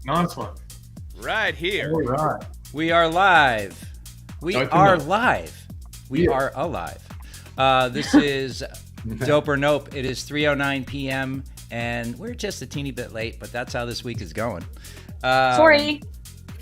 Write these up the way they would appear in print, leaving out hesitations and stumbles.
Nice one. Right here. All right. We are live. We are live. We are alive. This is Dope or Nope. It is 3:09 p.m. and we're just a teeny bit late, but that's how this week is going. Sorry.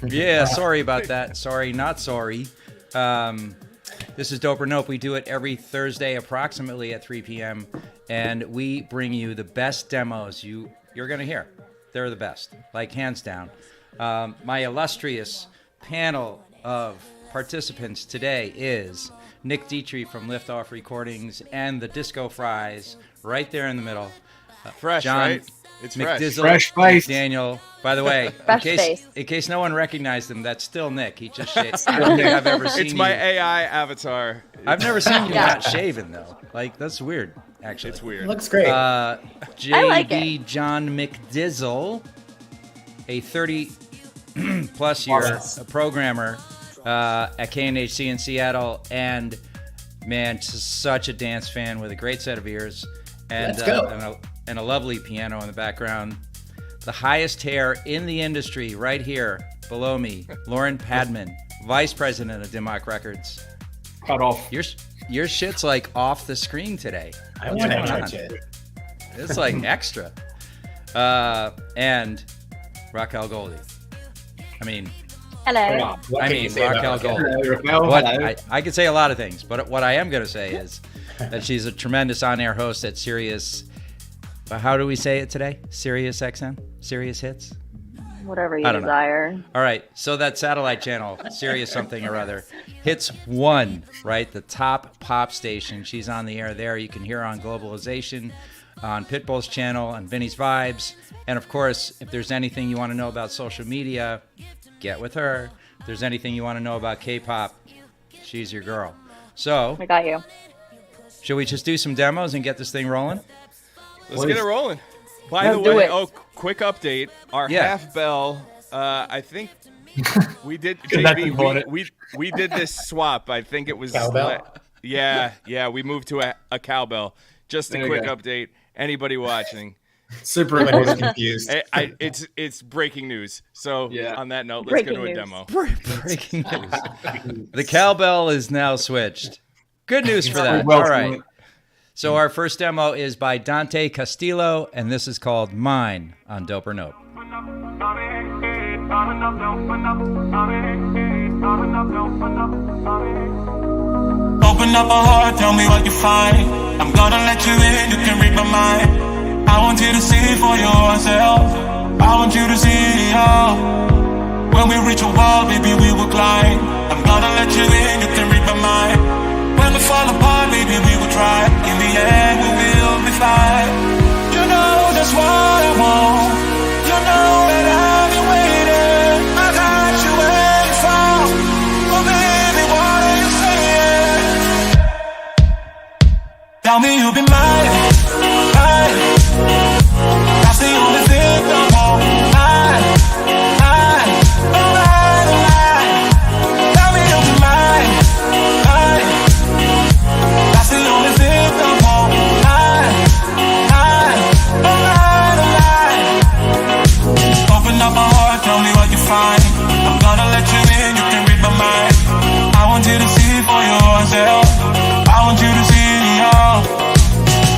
Yeah, sorry about that. Sorry, not sorry. This is Dope or Nope. We do it every Thursday approximately at 3 p.m. and we bring you the best demos you're going to hear. They're the best, like hands down. My illustrious panel of participants today is Nick Dietrich from Liftoff Recordings and the Disco Fries right there in the middle. Fresh, John right? It's McDizzle, fresh face. Daniel. By the way, in case no one recognized him, that's still Nick. He just shaved. I don't think I've ever seen It's my you. AI avatar. I've never seen you not shaven though. Like that's weird. Actually, It's weird. Looks great. JD like it. John McDizzle, a 30-plus year programmer at KNHC in Seattle, and man, such a dance fan with a great set of ears and and a lovely piano in the background. The highest hair in the industry, right here below me, Lauren Padman, Vice President of Dimmock Records. Cut off. Your shit's like off the screen today. I want to touch it. It's like extra. And Raquel Goldie. Hello. Raquel Goldie. I could say a lot of things, but what I am going to say is that she's a tremendous on-air host at Sirius. How do we say it today? Sirius XM? Sirius Hits? Whatever you I don't know. desire. All right, so that satellite channel, Sirius something or other, Hits 1, right? The top pop station. She's on the air there. You can hear her on Globalization, on Pitbull's channel, on Vinny's Vibes. And of course, if there's anything you want to know about social media, get with her. If there's anything you want to know about K-pop, she's your girl. So, I got you. should we just do some demos and get this thing rolling? Let's get it rolling. By Let's the do way, it. quick update. Our half bell, I think we did, That's JB, we did this swap. I think it was Cowbell? Yeah, we moved to a cowbell. Just a There you quick go. update. Anybody watching? Super Everyone was important. confused. It's breaking news. So Yeah. on that note, let's go to a Breaking demo. Breaking news. The cowbell is now switched. Good news for that. Well, All right. So our first demo is by Dante Castillo, and this is called Mine on Dope or Nope. Open up a heart, tell me what you find. I'm gonna let you in, you can read my mind. I want you to see for yourself. I want you to see it all. When we reach a wall, baby, we will climb. I'm gonna let you in, you can read my mind. When we fall apart, baby, we will try. In the end, we will be fine. You know that's what I want. You know that I've been waiting. I got you where you fall. Oh baby, what are you saying? Tell me you'll be mine, mine. That's the only thing I want. Mine, mine, alright, alright. Tell me you'll be mine, mine. That's the only thing I want. Mine, mine, alright, alright. Open up my heart, tell me what you find. I'm gonna let you in, you can read my mind. I want you to see for yourself. I want you to see it all.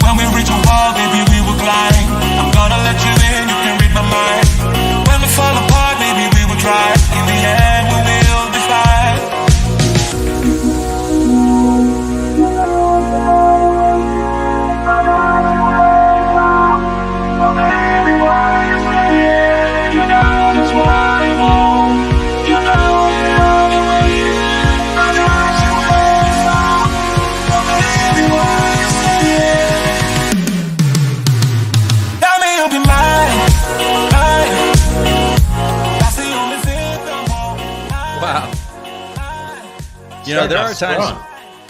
When we reach a wall, baby, we will climb. I'm gonna let you in, you can read my mind. When we fall apart, baby, we will try. In the end, we will be fine. You know that's what I want. You know that I'll be waiting. I got you where you fall. Oh baby, what are you saying? Tell me you'll be mine, mine. That's the only thing I want. Wow. You know, there are Strong. times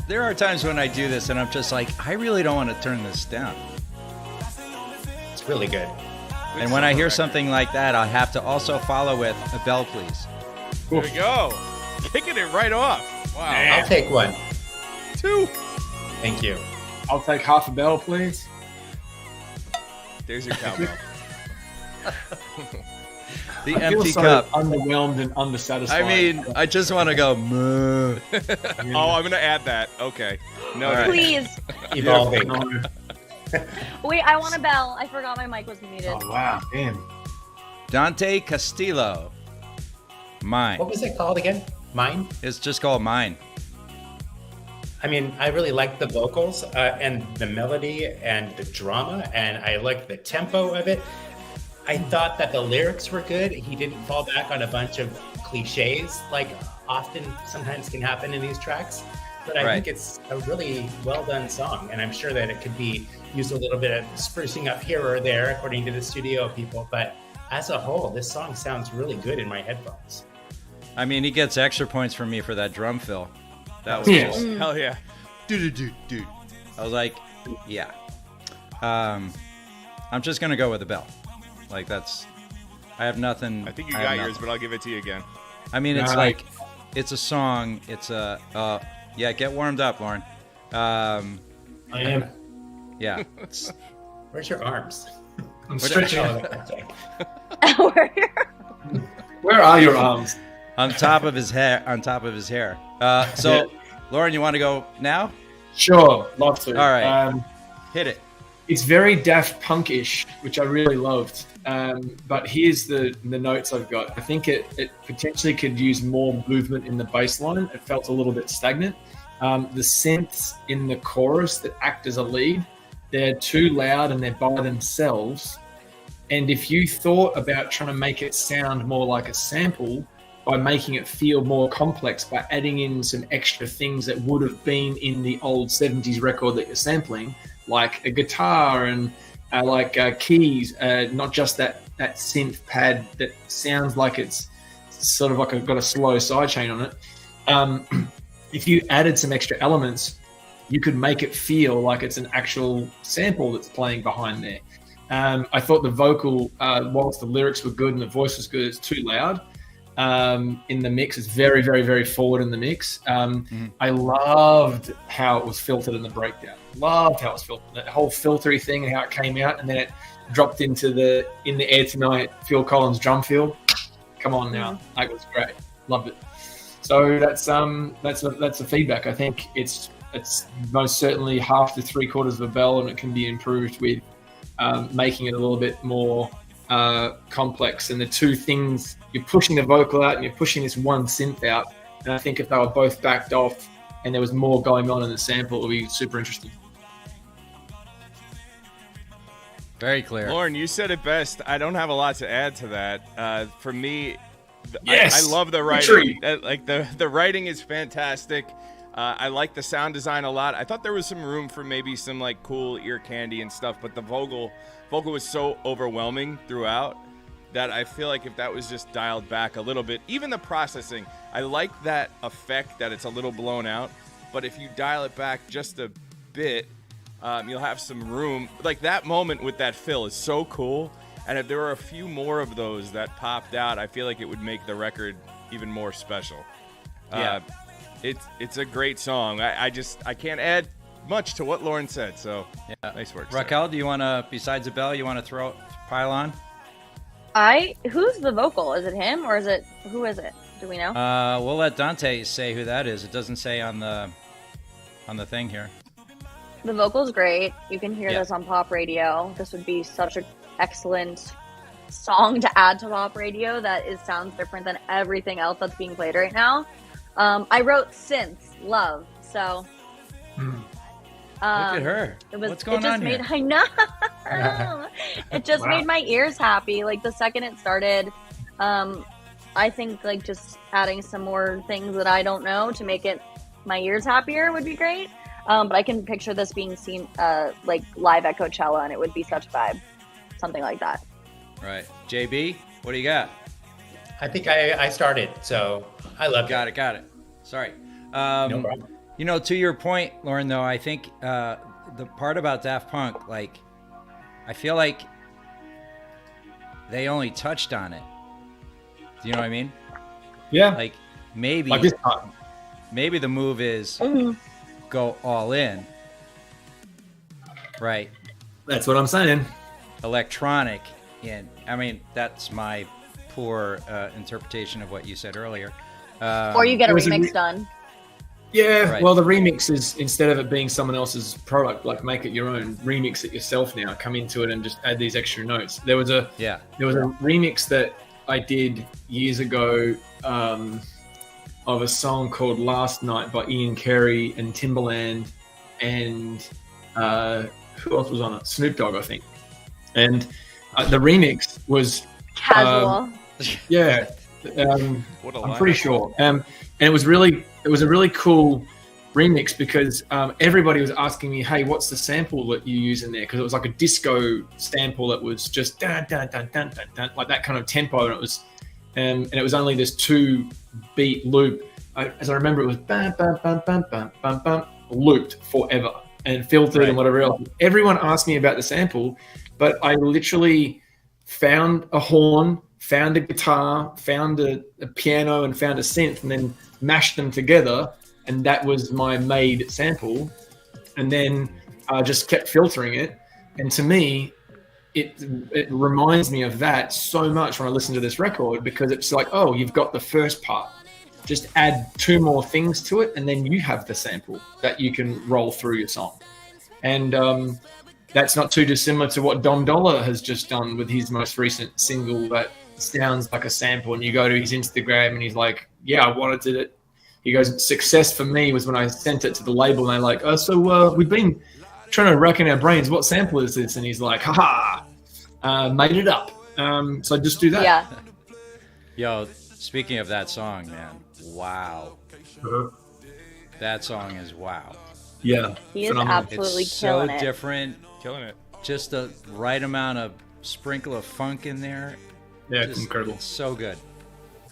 There are times when I do this and I'm just like, I really don't want to turn this down. It's really good. And when I hear something like that, I have to also follow with a bell, please. There we go. Kicking it right off. Wow. I'll take one. 2. Thank you. I'll take half a bell, please. There's your cowbell. The I feel empty so cup. underwhelmed and undersatisfied. I mean, I just want to go. Moo. Oh, I'm gonna add that. Okay. No. All right. Please. Evolving. No. Wait, I want a bell. I forgot my mic was muted. Oh wow, damn. Dante Castillo. Mine. What was it called again? Mine? It's just called Mine. I mean, I really liked the vocals and the melody and the drama, and I liked the tempo of it. I thought that the lyrics were good. He didn't fall back on a bunch of cliches like often sometimes can happen in these tracks. But I think it's a really well done song, and I'm sure that it could be used a little bit of sprucing up here or there according to the studio people. But as a whole, this song sounds really good in my headphones. I mean, he gets extra points from me for that drum fill. That was Yeah. just, Hell yeah. dude. I was like, yeah. I'm just gonna go with the bell. Like that's, I have nothing. I think you have got nothing. yours, but I'll give it to you again. I mean, it's All like, it's a song. It's a, yeah. Get warmed up, Lauren. I am. Yeah. It's, Where's your arms? I'm stretching. Oh, okay. Where are your arms? on top of his hair. On top of his hair. So, Lauren, you want to go now? Sure, love to. All right. Hit it. It's very Daft Punk-ish, which I really loved. But here's the notes I've got. I think it potentially could use more movement in the bass line. It felt a little bit stagnant. The synths in the chorus that act as a lead, they're too loud and they're by themselves. And if you thought about trying to make it sound more like a sample by making it feel more complex, by adding in some extra things that would have been in the old 70s record that you're sampling, like a guitar and keys, not just that synth pad that sounds like it's sort of like got a slow sidechain on it. If you added some extra elements, you could make it feel like it's an actual sample that's playing behind there. I thought the vocal, whilst the lyrics were good and the voice was good, it's too loud in the mix. It's very, very, very forward in the mix. I loved how it was filtered in the breakdown. Loved how it was filtered. That whole filtery thing and how it came out, and then it dropped into the In the Air Tonight Phil Collins drum fill. Come on now, that was great. Loved it. So that's the feedback. I think it's most certainly half to 3/4 of a bell, and it can be improved with making it a little bit more complex. And the two things, you're pushing the vocal out and you're pushing this one synth out. And I think if they were both backed off and there was more going on in the sample, it would be super interesting. Very clear. Lauren, you said it best. I don't have a lot to add to that. For me, Yes! I love the writing. Like the writing is fantastic. I like the sound design a lot. I thought there was some room for maybe some like cool ear candy and stuff, but the vocal was so overwhelming throughout that I feel like if that was just dialed back a little bit, even the processing, I like that effect that it's a little blown out, but if you dial it back just a bit, you'll have some room. Like that moment with that fill is so cool, and if there were a few more of those that popped out, I feel like it would make the record even more special. Yeah. It's a great song. I can't add much to what Lauren said. So Yeah. nice work, sir. Raquel, do you want to, besides the bell, you want to pile on? Who's the vocal? Is it him or who is it? Do we know? We'll let Dante say who that is. It doesn't say on the thing here. The vocal's great. You can hear Yeah. this on pop radio. This would be such an excellent song to add to pop radio that sounds different than everything else that's being played right now. I wrote synths, love, so. Look at her. What's going on here? I know. It just made my ears happy. Like the second it started, I think like just adding some more things that I don't know to make it my ears happier would be great. But I can picture this being seen like live at Coachella, and it would be such a vibe, something like that. Right. JB, what do you got? I think I started, so I love it. Got it. Sorry. No problem. You know, to your point, Lauren, though, I think the part about Daft Punk, like, I feel like they only touched on it. Do you know what I mean? Yeah. Like, maybe Like this time. maybe the move is go all in. Right. That's what I'm saying. Electronic in. I mean, that's my poor interpretation of what you said earlier. Or you get a remix done. Yeah, Right. well, the remix is, instead of it being someone else's product, like make it your own, remix it yourself now, come into it and just add these extra notes. There was a remix that I did years ago of a song called Last Night by Ian Carey and Timbaland and who else was on it? Snoop Dogg, I think. And the remix was... Casual. Yeah. What a I'm lineup. pretty sure. And it was a really cool remix because everybody was asking me, hey, what's the sample that you use in there? Because it was like a disco sample that was just dun, dun, dun, dun, dun, dun, like that kind of tempo. And it was only this 2-beat loop. As I remember, it was bam, bam, bam, bam, bam, bam, bam, looped forever and filtered and whatever else. Everyone asked me about the sample, but I literally found a horn, found a guitar, found a piano, and found a synth, and then mashed them together, and that was my made sample. And then I just kept filtering it. And to me, it reminds me of that so much when I listen to this record, because it's like, oh, you've got the first part. Just add 2 more things to it, and then you have the sample that you can roll through your song. And that's not too dissimilar to what Dom Dollar has just done with his most recent single that sounds like a sample. And you go to his Instagram and he's like, yeah, I wanted it. He goes, success for me was when I sent it to the label and they're like, oh, so we've been trying to rack in our brains, what sample is this? And he's like, haha, made it up. So I just do that. Yeah. Yo, speaking of that song, man, wow. That song is wow. Yeah. He is phenomenal. absolutely It's killing so it. different. Killing it. Just the right amount of sprinkle of funk in there. Yeah, Just- incredible. It's so good.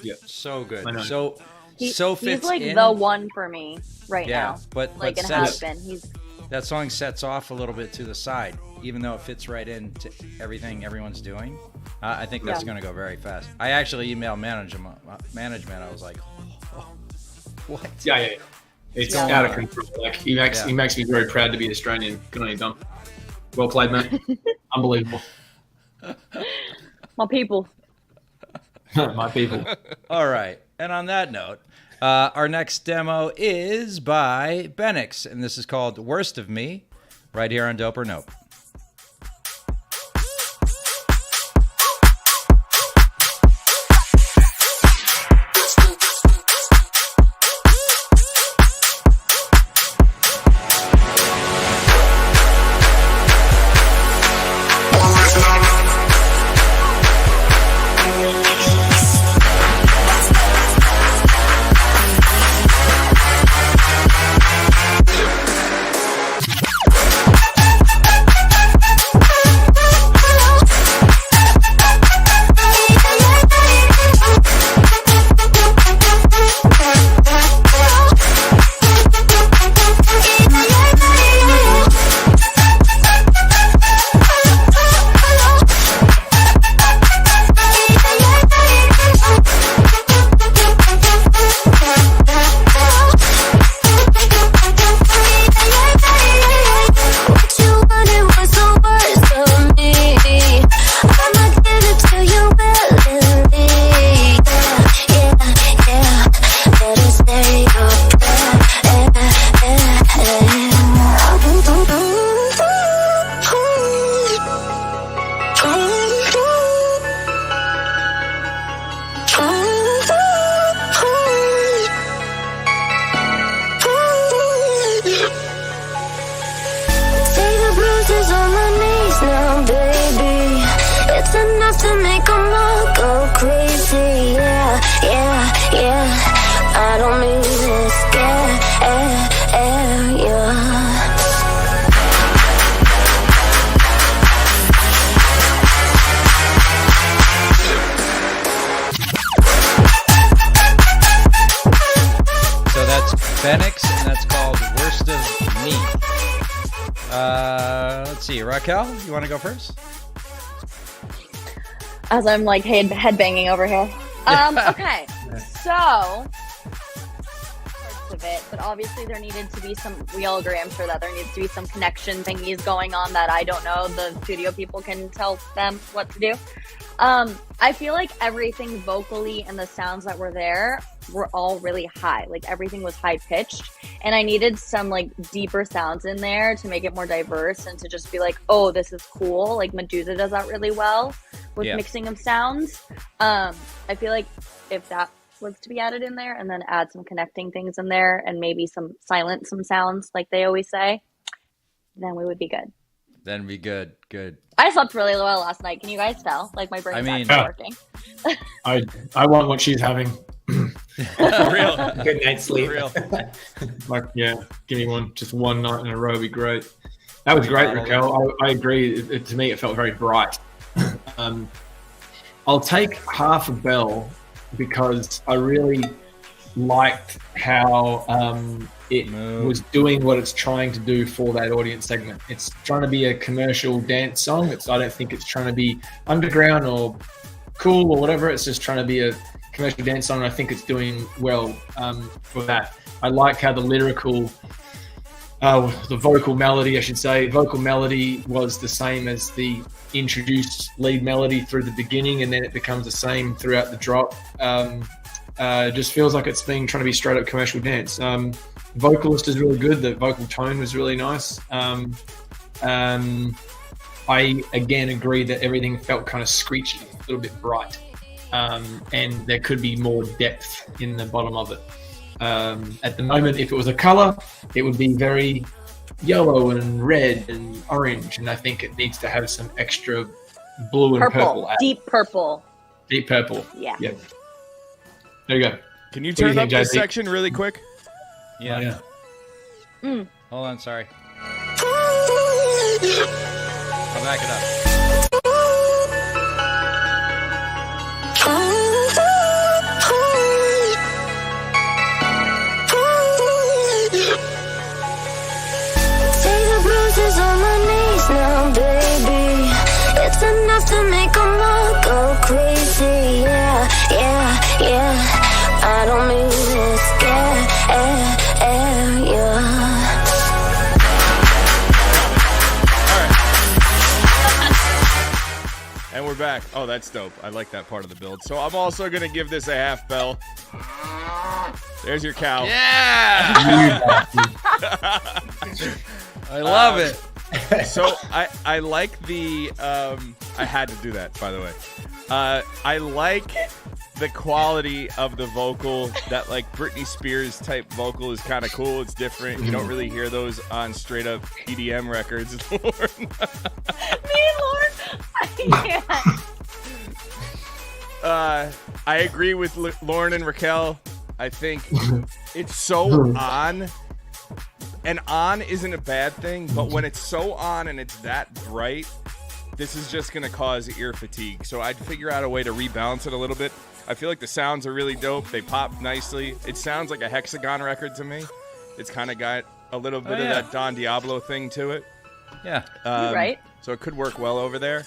Yeah. So good. I know. So He's fits like in. the one for me right Yeah, now. but Like, it sets- has been. He's that song sets off a little bit to the side, even though it fits right into everything everyone's doing. I think that's Yeah. going to go very fast. I actually emailed management. I was like, oh, what? Yeah. It's Yeah. out of control. Like he makes me very proud to be Australian. Good on you, Dom. Well played, mate. Unbelievable. my people. My people. All right. And on that note, our next demo is by Benix, and this is called Worst of Me, right here on Dope or Nope. Benix, and that's called Worst of Me. Let's see, Raquel, you want to go first? As I'm like headbanging over here. Okay, so parts of it, but obviously there needed to be some. We all agree, I'm sure, that there needs to be some connection thingies going on that I don't know. The studio people can tell them what to do. I feel like everything vocally and the sounds that were there were all really high. Like everything was high pitched, and I needed some like deeper sounds in there to make it more diverse and to just be like, oh, this is cool. Like Medusa does that really well with mixing of sounds. I feel like if that was to be added in there, and then add some connecting things in there, and maybe silence some sounds like they always say, then we would be good. Then be good. I slept really well last night. Can you guys tell? Like my brain's actually working. I want what she's having. Real. Good night's sleep. Real. Like, yeah, give me one. Just one night in a row would be great. That was great, Raquel. I agree. To me, it felt very bright. I'll take half a bell because I really liked how it was doing what it's trying to do for that audience segment. It's trying to be a commercial dance song. I don't think it's trying to be underground or cool or whatever. It's just trying to be a commercial dance song. And I think it's doing well for that. I like how the vocal melody, I should say, vocal melody was the same as the introduced lead melody through the beginning, and then it becomes the same throughout the drop. Just feels like it's trying to be straight up commercial dance. Vocalist is really good. The vocal tone was really nice. I again agree that everything felt kind of screechy, a little bit bright, and there could be more depth in the bottom of it. At the moment, if it was a color, it would be very yellow and red and orange, and I think it needs to have some extra blue and purple. Deep purple. Deep purple. Yeah. Yep. There you go. Can you turn up this section really quick? Yeah. Oh, yeah. Hold on, sorry. I'll back it up. Take the bruises on my knees now, baby. It's enough to make them all go crazy. Yeah. I don't mean to scare you. And we're back. Oh, that's dope. I like that part of the build. So I'm also going to give this a half bell. There's your cow. Yeah! I love it. So I like the I had to do that, by the way. I like the quality of the vocal. That like Britney Spears type vocal is kind of cool. It's different. You don't really hear those on straight up EDM records. Me and Lauren. I agree with Lauren and Raquel. I think it's so on. And on isn't a bad thing, but when it's so on and it's that bright, this is just going to cause ear fatigue. So I'd figure out a way to rebalance it a little bit. I feel like the sounds are really dope. They pop nicely. It sounds like a Hexagon record to me. It's kind of got a little bit of that Don Diablo thing to it. Yeah. You're right. So it could work well over there.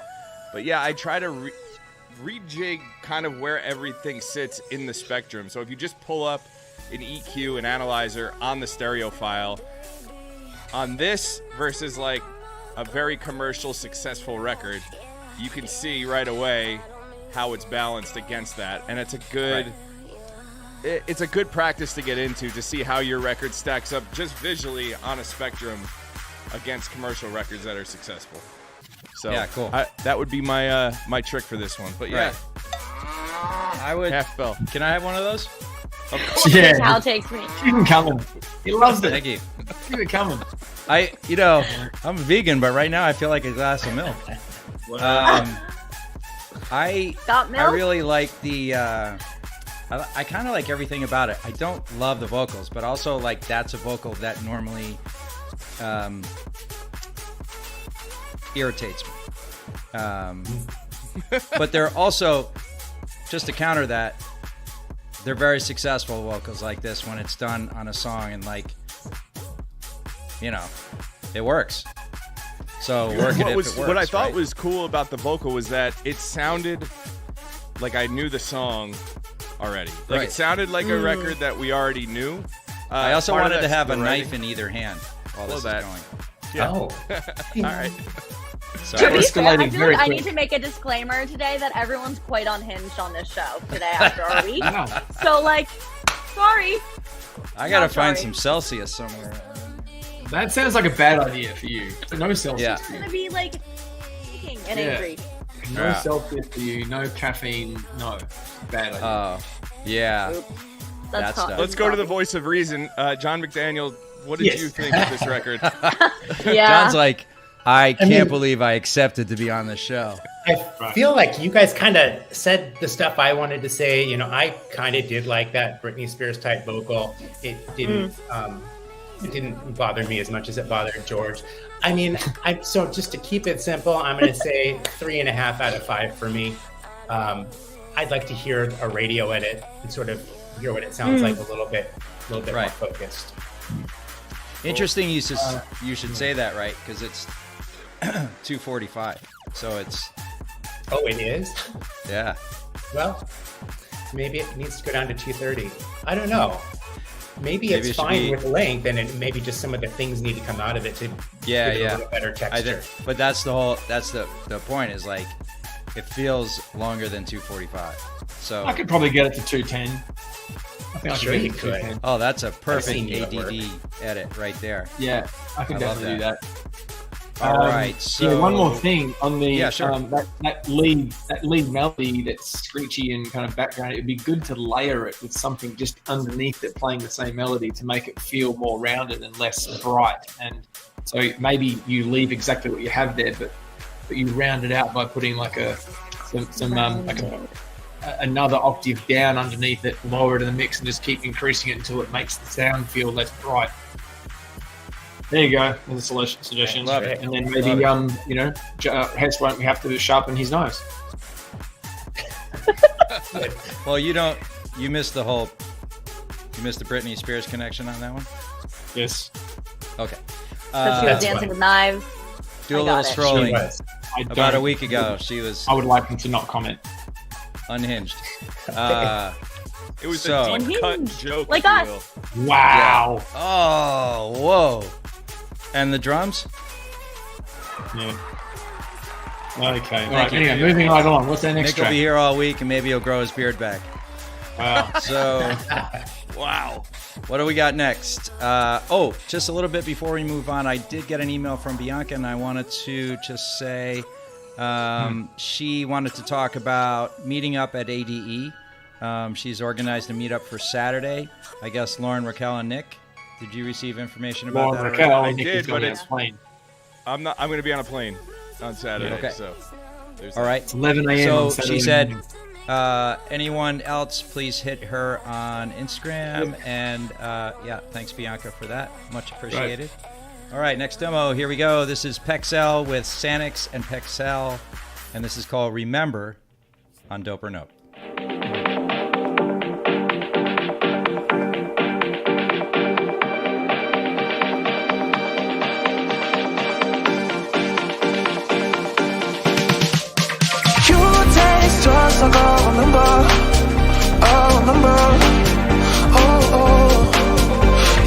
But yeah, I try to rejig kind of where everything sits in the spectrum. So if you just pull up an EQ, an analyzer on the stereo file, on this versus like a very commercial successful record, you can see right away how it's balanced against that. And it's a good it's a good practice to get into, to see how your record stacks up just visually on a spectrum against commercial records that are successful. So yeah, cool. That would be my my trick for this one. But yeah, I would half bell. Can I have one of those? Of course. Yeah. Cal takes me. Keep him coming. He loves it. Thank you. Keep it coming. I'm a vegan, but right now I feel like a glass of milk. I Got milk? I really like the I kind of like everything about it. I don't love the vocals, but also like that's a vocal that normally irritates me. But they're also, just to counter that, they're very successful vocals like this when it's done on a song and like, you know, it works. So work it if it works. What I thought was cool about the vocal was that it sounded like I knew the song already. Like it sounded like a record that we already knew. I also wanted to have a knife in either hand while this is going. Yeah. Oh. All right. Sorry. To be fair, I Escalated feel very like I quick. need to make a disclaimer today that everyone's quite unhinged on this show today after our week. Wow. So, like, sorry. I gotta Not find sorry. some Celsius somewhere. That sounds like a bad idea for you. No Celsius Yeah. for I'm you. gonna be like shaking and Yeah. angry. No Yeah. Celsius for you. No caffeine. No. Bad idea. Oh, yeah. Oops. That's tough. tough. Let's go to the voice of reason. John McDaniel, what did Yes. you think of this record? Yeah. John's like, I can't mean- believe I accepted to be on the show. I feel like you guys kind of said the stuff I wanted to say. You know, I kind of did like that Britney Spears type vocal. It didn't bother me as much as it bothered George. I mean, so just to keep it simple, I'm going to say 3.5 out of 5 for me. I'd like to hear a radio edit and sort of hear what it sounds like a little bit Right. more focused. Interesting you should say that, right? Because it's 2:45. So it's, Oh, it is? yeah. Well, maybe it needs to go down to 2:30. I don't know. Maybe Maybe it it's should fine be- with length, and maybe just some of the things need to come out of it to Yeah, give it yeah. a little better texture. But that's the point is like, it feels longer than 2:45. So, I could probably get it to 210. I think I Sure get you it to could. 210. oh, that's a I've perfect seen you at work. ADD edit right there. Yeah, I can I love definitely do that. All right, so yeah, one more thing on the Yeah, sure. that lead melody that's screechy and kind of background. It'd be good to layer it with something just underneath it, playing the same melody to make it feel more rounded and less bright. And so maybe you leave exactly what you have there, but you round it out by putting like another octave down underneath it, lower it in the mix, and just keep increasing it until it makes the sound feel less bright. There you go. There's a suggestion. Love it. And then maybe, Hess won't have to sharpen his nose. well, you missed the Britney Spears connection on that one. Yes. Okay. Because she was That's dancing fine. with knives. Do a I little got it. She strolling. was. About a week ago, she was I would like him to not comment. unhinged. It was So- a deep cut Unhinged. joke. Like if you us. will. Wow. Oh, whoa. And the drums? Yeah. Okay. All Thank right. you. Anyway, moving right on. What's our next Nick will track? be here all week, and maybe he'll grow his beard back. Wow. So, wow. What do we got next? Just a little bit before we move on, I did get an email from Bianca, and I wanted to just say she wanted to talk about meeting up at ADE. She's organized a meetup for Saturday. I guess Lauren, Raquel, and Nick. Did you receive information about Lauren, that? Raquel, I Nick did, is going but to it's- explain. I'm going to be on a plane on Saturday. Okay. So there's All right. It's 11 a.m. on So Saturday she said, morning. anyone else, please hit her on Instagram. And thanks, Bianca, for that. Much appreciated. All right, next demo. Here we go. This is Pexel with Sanix and Pexel. And this is called Remember on Dope or Nope. You taste just like I remember. Oh, oh.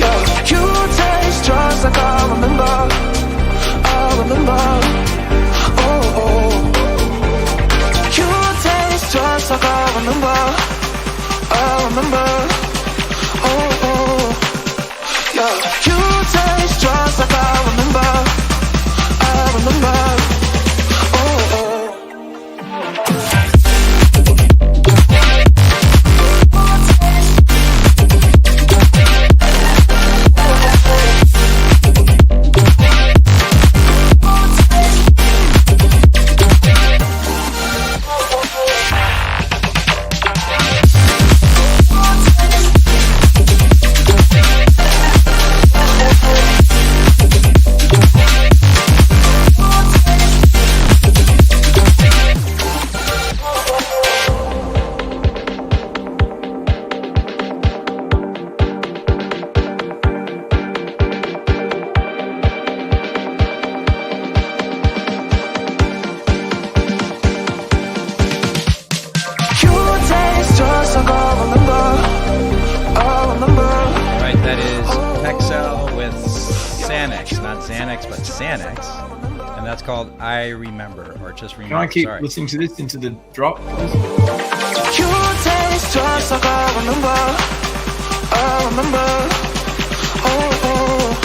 Yeah, you taste just like I remember. Oh, oh. You taste just like I remember. Oh, oh. Yeah, you taste just like I remember. Oh, oh. Xanax, but Xanax, and that's called I Remember, or just Remember. Can I keep Sorry. listening to this into the drop, please? You taste just like I remember. I remember. Oh, oh.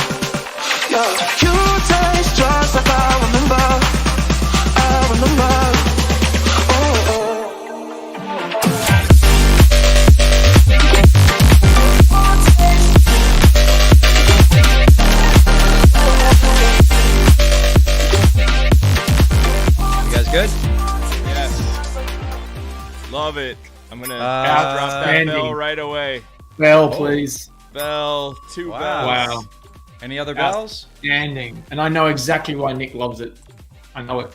Yeah. You taste just like I remember. I remember. Oh, oh. You guys good? Yes. Love it. I'm going to drop that outstanding. bell right away. Bell, please. Bell, 2 Wow. bells. Wow. Any other bells? Outstanding. And I know exactly why Nick loves it. I know it.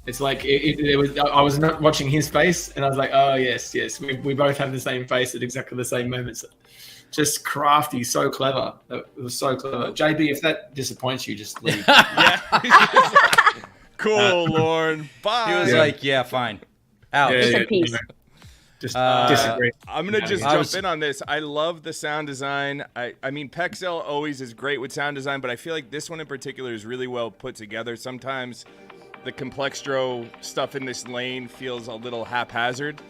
It's like it was. I was not watching his face, and I was like, "Oh yes, yes." We both have the same face at exactly the same moments. Just crafty, so clever. It was so clever. JB, if that disappoints you, just leave. Yeah. Cool, Lauren. Bye. He was like, yeah, fine. Out. Yeah, Just a piece. Just disagree. I'm going to just I jump was- in on this. I love the sound design. I mean, Pexel always is great with sound design, but I feel like this one in particular is really well put together. Sometimes the Complextro stuff in this lane feels a little haphazard,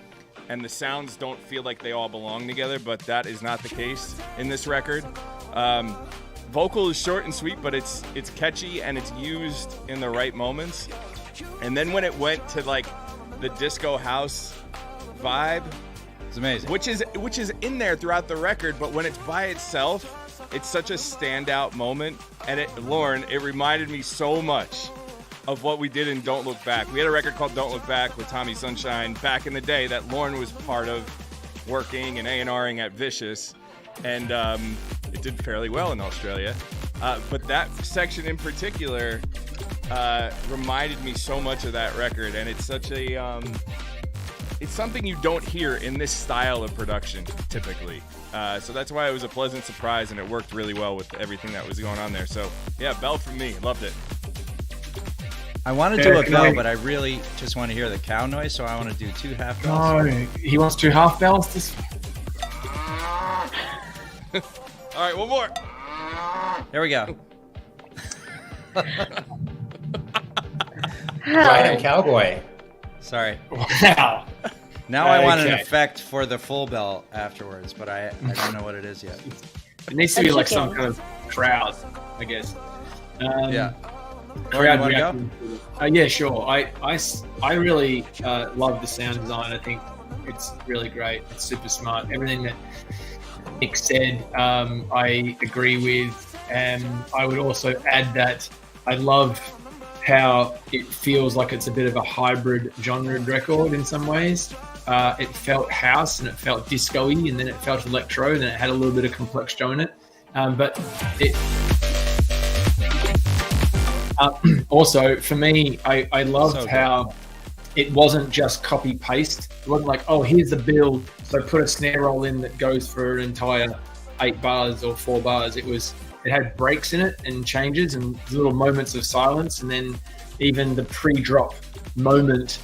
and the sounds don't feel like they all belong together, but that is not the case in this record. Vocal is short and sweet, but it's catchy and it's used in the right moments. And then when it went to like the disco house vibe, It's amazing. which is in there throughout the record, but when it's by itself, it's such a standout moment. And Lauren, it reminded me so much of what we did in Don't Look Back. We had a record called Don't Look Back with Tommy Sunshine back in the day that Lauren was part of, working and A&Ring at Vicious, and it did fairly well in Australia. But that section in particular reminded me so much of that record, and it's such a it's something you don't hear in this style of production typically. So that's why it was a pleasant surprise, and it worked really well with everything that was going on there. So yeah, bell from me, loved it. I want to do a can bell, I- but I really just want to hear the cow noise, so I want to do 2 half bells. No, he wants 2 half bells. All right, one more. There we go. Ride 'em cowboy. Sorry. Wow. Now I want an Okay. effect for the full bell afterwards, but I don't know what it is yet. It needs to A be like chicken. some kind of crowd, I guess. Yeah. Lauren, Crowd you want to go? reaction. Yeah, sure. I really love the sound design. I think it's really great. It's super smart. Everything that Nick said, I agree with. And I would also add that I love how it feels like it's a bit of a hybrid genre record in some ways. It felt house and it felt disco-y, and then it felt electro, and then it had a little bit of Complextro in it. But it also, for me, I loved So good. how it wasn't just copy paste. It wasn't like, oh, here's the build, so put a snare roll in that goes for an entire 8 bars or 4 bars. It had breaks in it and changes and little moments of silence, and then even the pre-drop moment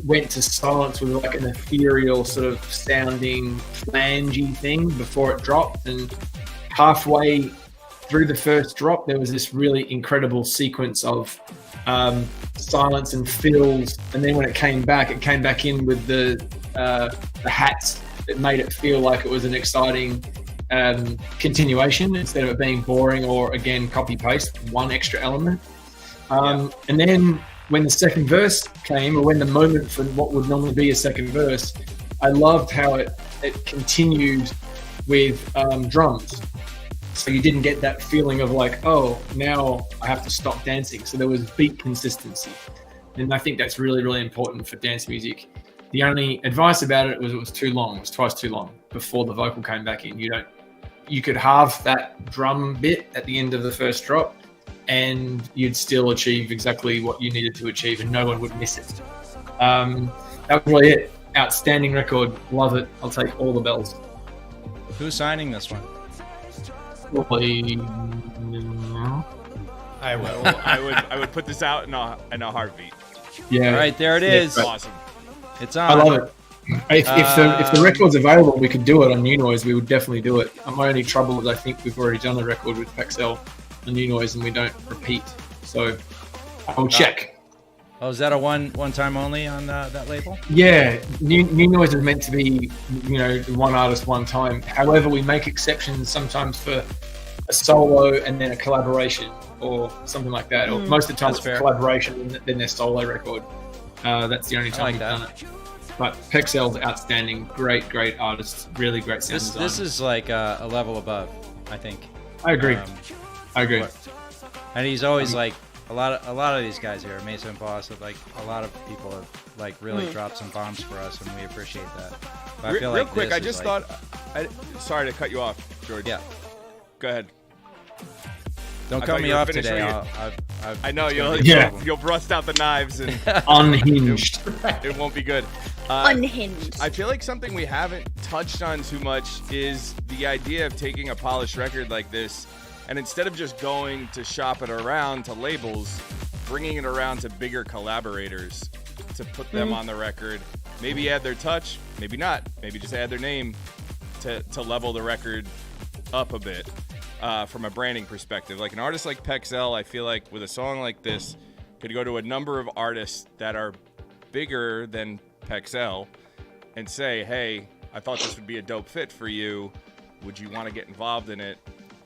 went to silence with like an ethereal sort of sounding flangey thing before it dropped. And halfway through the first drop, there was this really incredible sequence of silence and fills, and then when it came back in with the hats that made it feel like it was an exciting continuation instead of it being boring or again copy paste, one extra element. And then when the second verse came, or when the moment for what would normally be a second verse, I loved how it continued with drums. So you didn't get that feeling of like, oh, now I have to stop dancing. So there was beat consistency. And I think that's really, really important for dance music. The only advice about it was too long. It was twice too long before the vocal came back in. You could halve that drum bit at the end of the first drop, and you'd still achieve exactly what you needed to achieve, and no one would miss it. That was really it. Outstanding record. Love it. I'll take all the bells. Who's signing this one? Probably. I will. I would put this out in a heartbeat. Yeah. All right, there it is. right. Awesome. It's on. I love it. If the record's available, we could do it on New Noise. We would definitely do it. My only trouble is I think we've already done a record with Pexel the new noise and we don't repeat. So I'll check. Oh, is that a one-time only on that label? Yeah, new noise is meant to be, one artist, one time. However, we make exceptions sometimes for a solo and then a collaboration or something like that. Or most of the time it's a collaboration and then their solo record. That's the only time we've done it. But Pexel's outstanding, great artist, really great sound design. This is like a level above, I think. I agree. And he's always like a lot of these guys here, Mesa and Boss, like a lot of people have like really dropped some bombs for us, and we appreciate that. But I feel real like quick, I just like, sorry to cut you off, George. Yeah. Go ahead. Don't cut me off today. I know you'll rust out the knives and unhinged. It won't be good. Unhinged. I feel like something we haven't touched on too much is the idea of taking a polished record like this, and instead of just going to shop it around to labels, bringing it around to bigger collaborators to put them on the record. Maybe add their touch, maybe not. Maybe just add their name to level the record up a bit. From a branding perspective, like an artist like Pexel, I feel like with a song like this, could go to a number of artists that are bigger than Pexel and say, hey, I thought this would be a dope fit for you. Would you want to get involved in it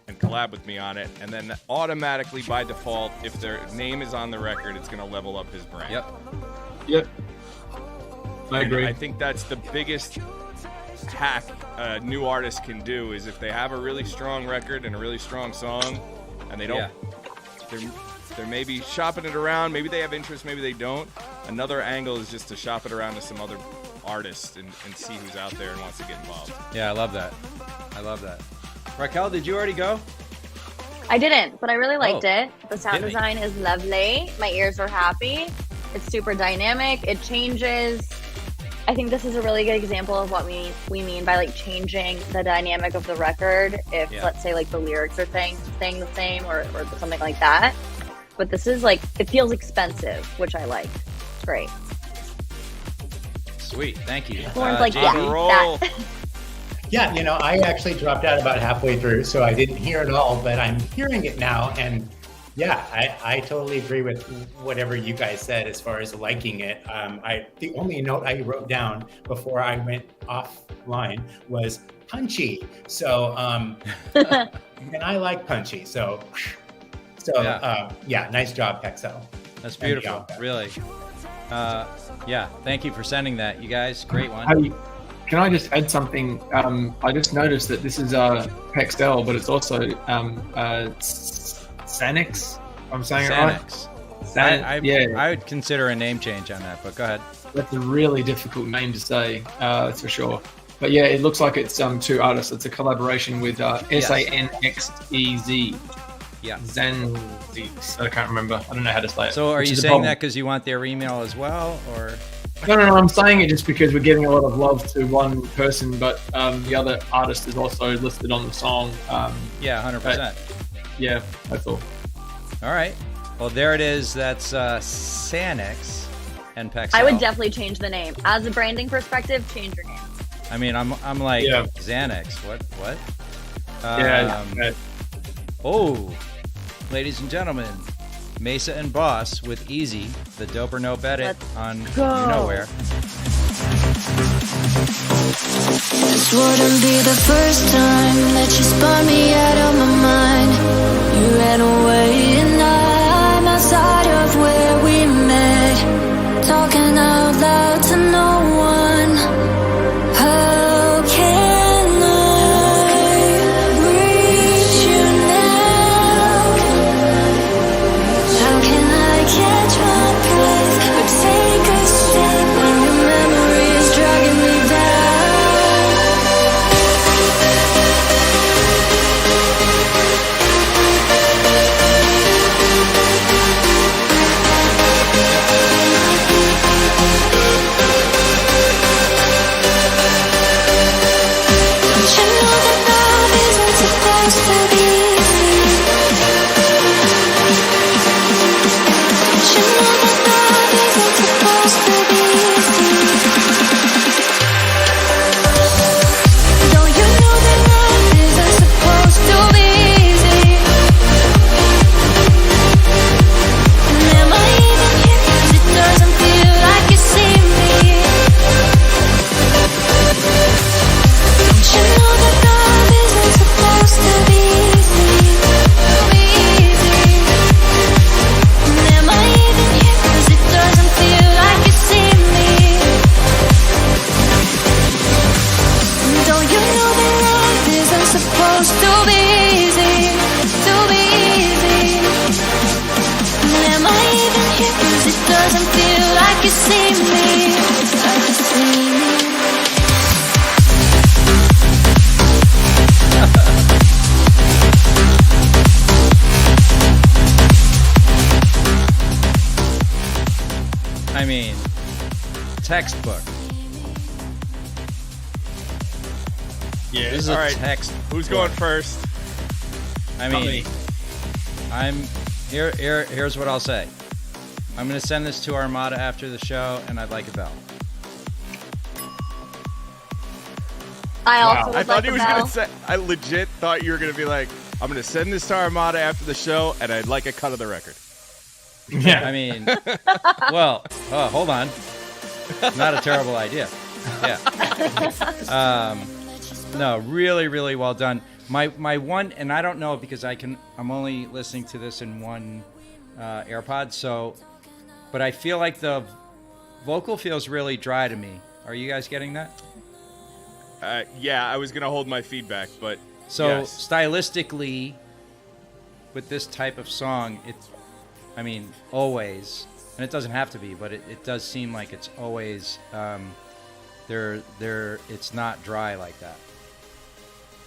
and collab with me on it? And then automatically, by default, if their name is on the record, it's going to level up his brand. Yep. I agree. I think that's the biggest hack a new artist can do is if they have a really strong record and a really strong song and they don't they're maybe shopping it around, maybe they have interest, maybe they don't. Another angle is just to shop it around to some other artists and see who's out there and wants to get involved. Yeah, I love that. Raquel, did you already go? I didn't, but I really liked it. The sound design is lovely. My ears are happy. It's super dynamic. It changes. I think this is a really good example of what we mean by like changing the dynamic of the record. If let's say like the lyrics are staying the same or something like that. But this is like, it feels expensive, which I like. It's great. Sweet, thank you. Lauren's like, Yeah, I actually dropped out about halfway through, so I didn't hear it all, but I'm hearing it now. And yeah, I totally agree with whatever you guys said as far as liking it. The only note I wrote down before I went offline was punchy. So, and I like punchy. So nice job, Pexel. That's beautiful, really. Thank you for sending that, you guys. Great one. Can I just add something? I just noticed that this is Pexel, but it's also Sanix. I'm saying Sanix. It right? I would consider a name change on that, but go ahead. That's a really difficult name to say, that's for sure. But yeah, it looks like it's two artists. It's a collaboration with Sanxez. Yeah. Zanzix. I can't remember. I don't know how to say it. So are you saying that because you want their email as well, or? No. I'm saying it just because we're giving a lot of love to one person, but the other artist is also listed on the song. 100%. Yeah, that's all. All right. Well, there it is. That's Sanix and Pexel. I would definitely change the name. As a branding perspective, change your name. I mean, I'm like Xanax. What? Oh, ladies and gentlemen, Mesa and Boss with Easy, the Dope or No Bet It on You Know Where. This wouldn't be the first time that you spun me out of my mind. You ran away and I'm outside of where we met, talking out loud to no one. How can I reach you now? How can I catch my breath or take a step when your memory is dragging me down? supposed to be easy, to be easy. And am I even here? 'Cause it doesn't feel like you see me, like you see me. I mean, textbook. Yeah. This is All a right. text. Who's going first? I mean, here's what I'll say. I'm gonna send this to Armada after the show, and I'd like a bell. I also I would thought like he a was bell. gonna say. I legit thought you were gonna be like, I'm gonna send this to Armada after the show, and I'd like a cut of the record. Yeah. I mean, well, hold on. Not a terrible idea. Yeah. No, really, really well done. My one, and I don't know because I'm only listening to this in one AirPod, so, but I feel like the vocal feels really dry to me. Are you guys getting that? Yeah, I was gonna hold my feedback, but So yes. stylistically, with this type of song, it's, I mean, always, and it doesn't have to be, but it does seem like it's always, it's not dry like that.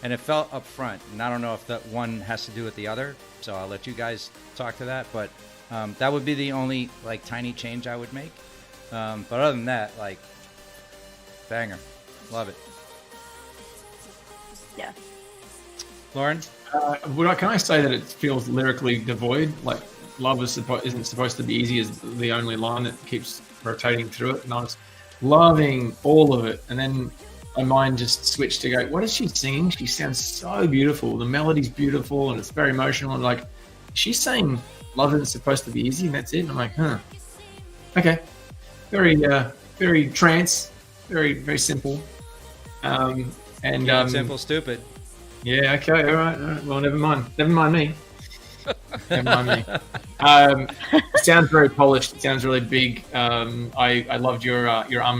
And it felt up front, and I don't know if that one has to do with the other, so I'll let you guys talk to that, but that would be the only, like, tiny change I would make. But other than that, like, banger. Love it. Yeah. Lauren? Can I say that it feels lyrically devoid? Like, love isn't supposed to be easy is the only line that keeps rotating through it. And I was loving all of it. And then my mind just switched to go, what is she singing? She sounds so beautiful. The melody's beautiful and it's very emotional. And like, she's saying love isn't supposed to be easy and that's it. And I'm like, huh. Okay. Very trance, very, very simple. Simple, stupid. Yeah, okay, all right. Well, never mind me. Never mind me. It sounds very polished. It sounds really big. I loved your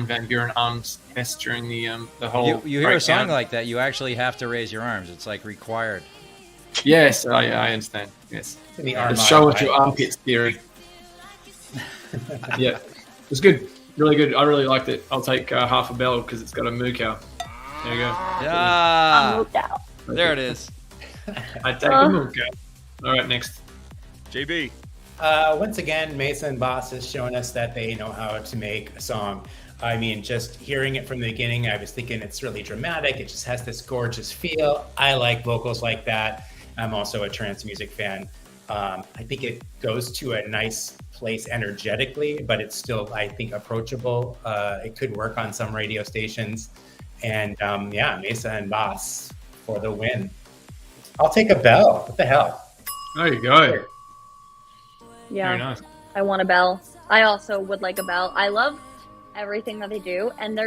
Van Buren arms test during the whole. You hear a song breakdown. like that, you actually have to raise your arms. It's like required. Yes, I understand. Yes, In the the Armada, show with right? your armpits theory. Yeah, it was good, really good. I really liked it. I'll take half a bell because it's got a moo cow. There you go. I'm Yeah, moved out. there it is. I take a moo cow. All right, next. JB. Once again, Mesa and Boss has shown us that they know how to make a song. I mean, just hearing it from the beginning, I was thinking it's really dramatic. It just has this gorgeous feel. I like vocals like that. I'm also a trance music fan. I think it goes to a nice place energetically, but it's still, I think, approachable. It could work on some radio stations. And yeah, Mesa and Boss for the win. I'll take a bell. What the hell? There you go. Yeah. Very nice. I want a bell. I also would like a bell. I love everything that they do, and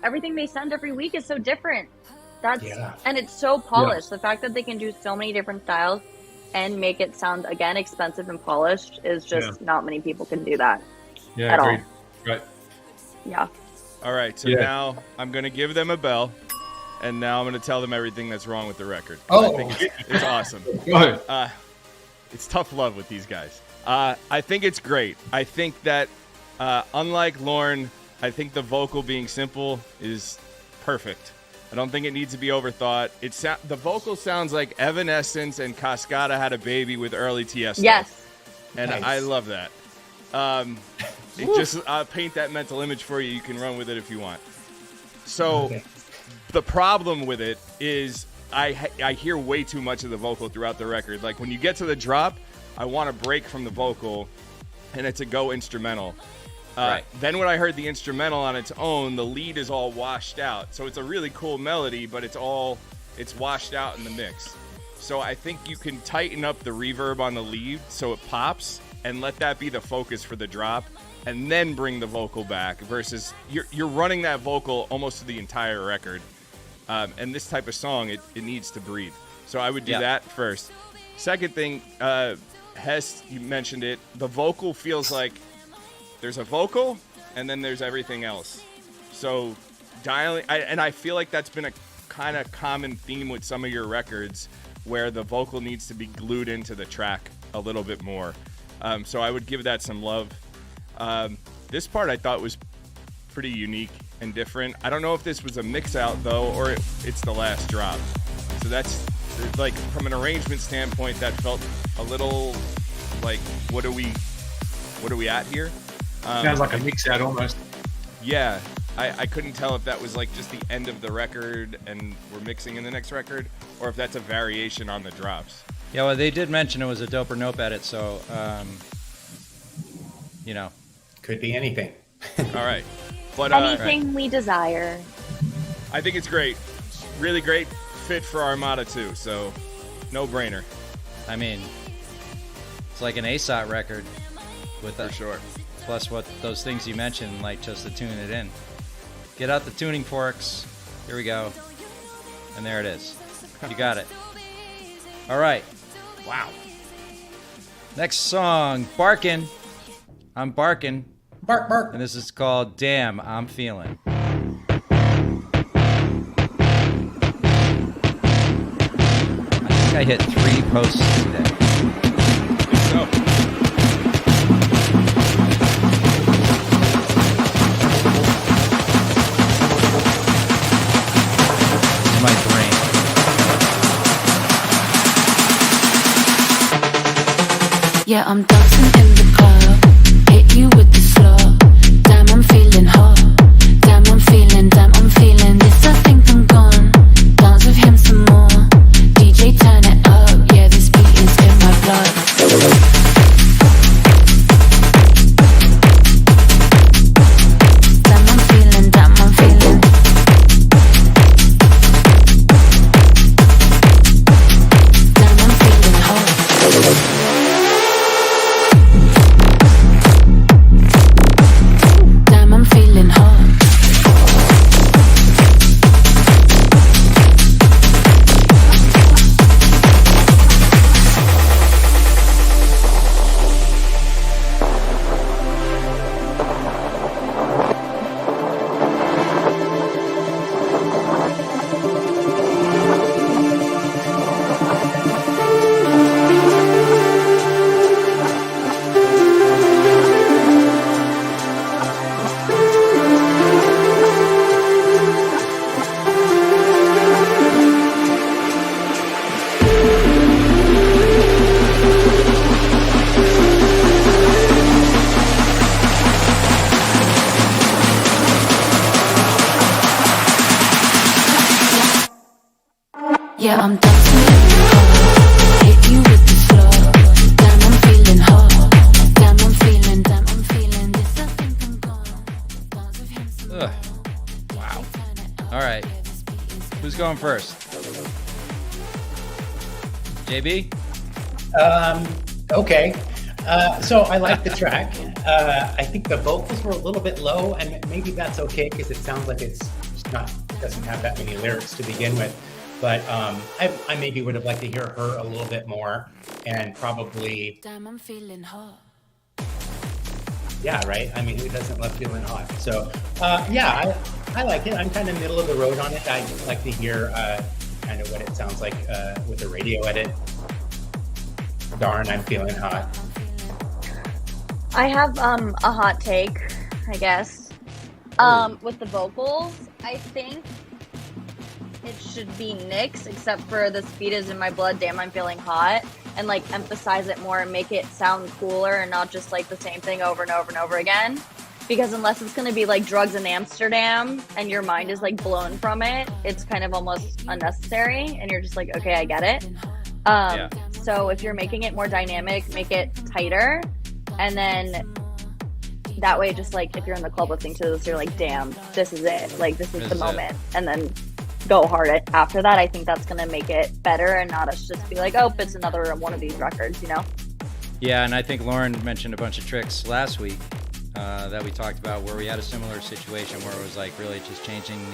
everything they send every week is so different. And it's so polished. The fact that they can do so many different styles and make it sound, again, expensive and polished is just not many people can do that. Yeah, At all. agreed. Right. Yeah. All right, so Yeah. now I'm going to give them a bell, and now I'm going to tell them everything that's wrong with the record. Oh. I think it's awesome. Go. It's tough love with these guys. I think it's great. I think that, unlike Lauren, I think the vocal being simple is perfect. I don't think it needs to be overthought. The vocal sounds like Evanescence and Cascada had a baby with early Tiesto. Yes. And Nice. I love that. Paint that mental image for you. You can run with it if you want. So Okay. the problem with it is I hear way too much of the vocal throughout the record. Like when you get to the drop, I want to break from the vocal and it's a go instrumental. Right. Then when I heard the instrumental on its own, the lead is all washed out. So it's a really cool melody, but it's washed out in the mix. So I think you can tighten up the reverb on the lead so it pops and let that be the focus for the drop and then bring the vocal back versus you're running that vocal almost to the entire record. And this type of song, it needs to breathe. So I would do that first. Second thing, Hess, you mentioned it. The vocal feels like there's a vocal and then there's everything else. So I feel like that's been a kind of common theme with some of your records where the vocal needs to be glued into the track a little bit more. So I would give that some love. This part I thought was pretty unique and different. I don't know if this was a mix out though, or it's the last drop. So that's like, from an arrangement standpoint, that felt a little like, what are we at here? Sounds like a mix out almost. Yeah, I couldn't tell if that was like just the end of the record and we're mixing in the next record, or if that's a variation on the drops. Yeah, well, they did mention it was a Dope or Nope edit, so, you know. Could be anything. All right. But Anything we desire. I think it's great. Really great fit for Armada too, so no brainer. I mean, it's like an ASOT record with For sure. Plus what those things you mentioned, like just to tune it in. Get out the tuning forks. Here we go. And there it is. You got it. All right. Wow. Next song, Barkin'. I'm Barkin'. Bark, bark. And this is called Damn, I'm Feeling. I think I hit 3 posts today. So, It's my brain. Yeah, I'm dancing in the club. Hit you with the slow. Damn, I'm feeling hot. Damn, I'm feeling this. I think I'm gone. Dance with him some more. DJ, turn it up. Yeah, this beat is in my blood. Damn, I'm feeling. Damn, I'm feeling. hot. Damn, I'm feeling hot. Yeah, I'm dancing in the club. Hit you with the slow. Damn, I'm feeling hot. Damn, I'm feeling this. I think I'm gone. Dance with him some Ugh. Wow. All right. Who's going first? JB? Okay. So I like the track. I think the vocals were a little bit low, and maybe that's okay because it sounds like it's not doesn't have that many lyrics to begin with. But I maybe would have liked to hear her a little bit more, and probably Damn, I'm feeling hot. yeah, right. I mean, who doesn't love feeling hot? So yeah, I like it. I'm kind of middle of the road on it. I like to hear kind of what it sounds like with the radio edit. Darn, I'm feeling hot. I have a hot take, I guess. With the vocals, I think it should be Nick's, except for the speed is in my blood, damn, I'm feeling hot, and like emphasize it more and make it sound cooler and not just like the same thing over and over and over again. Because unless it's going to be like drugs in Amsterdam and your mind is like blown from it, it's kind of almost unnecessary and you're just like, okay, I get it. Yeah. So if you're making it more dynamic, make it tighter, and then that way, just like if you're in the club listening to this, you're like, damn, this is it. Like this is This the is it. moment, and then go hard after that. I think that's gonna make it better and not us just be like, oh, it's another one of these records, you know? Yeah, and I think Lauren mentioned a bunch of tricks last week that we talked about where we had a similar situation where it was like really just changing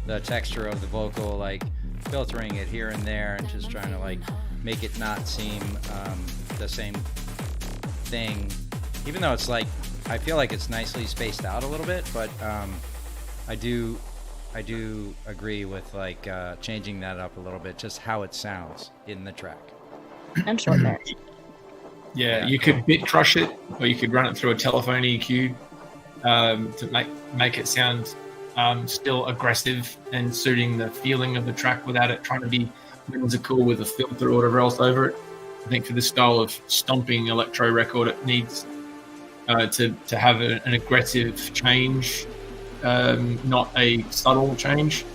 the texture of the vocal, like filtering it here and there and just trying to like make it not seem the same thing, even though it's like I feel like it's nicely spaced out a little bit, but I do I do agree with like changing that up a little bit, just how it sounds in the track. And short there. Yeah, you could bit crush it, or you could run it through a telephone EQ to make it sound still aggressive and suiting the feeling of the track without it trying to be whimsical with a filter or whatever else over it. I think for this style of stomping electro record, it needs to have an aggressive change, not a subtle change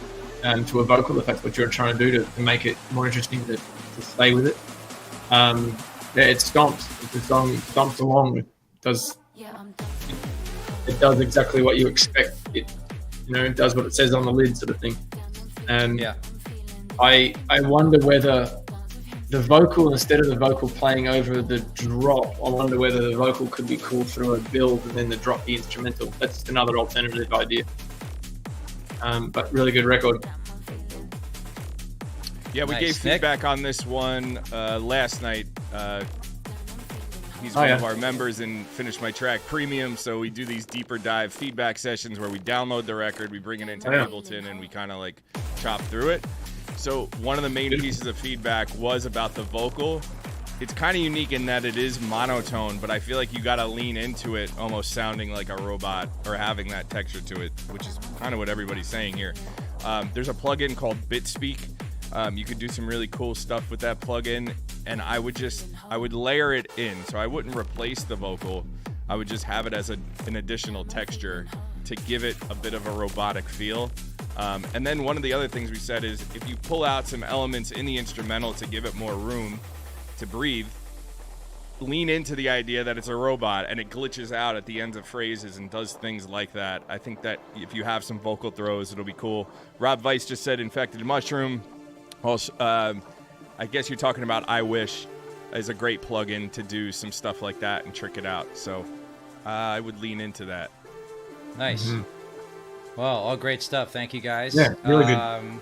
to a vocal, if that's what you're trying to do to make it more interesting to stay with it. It stomps. The song stomps along. It does exactly what you expect. It does what it says on the lid, sort of thing. And I wonder whether the vocal, instead of the vocal playing over the drop, I wonder whether the vocal could be cool through a build and then the drop be instrumental. That's another alternative idea. But really good record. Yeah, we gave feedback on this one last night. He's one of our members in Finish My Track Premium, so we do these deeper dive feedback sessions where we download the record, we bring it into Ableton, and we kind of like chop through it. So one of the main pieces of feedback was about the vocal. It's kind of unique in that it is monotone, but I feel like you got to lean into it almost sounding like a robot or having that texture to it, which is kind of what everybody's saying here. There's a plugin called BitSpeak. You could do some really cool stuff with that plugin, and I would layer it in. So I wouldn't replace the vocal. I would just have it as an additional texture to give it a bit of a robotic feel. And then one of the other things we said is if you pull out some elements in the instrumental to give it more room to breathe, lean into the idea that it's a robot and it glitches out at the ends of phrases and does things like that. I think that if you have some vocal throws, it'll be cool. Rob Weiss just said Infected Mushroom. Also, I guess you're talking about I Wish is a great plugin to do some stuff like that and trick it out. So I would lean into that. Nice. Mm-hmm. Well, all great stuff. Thank you, guys. Yeah, really good.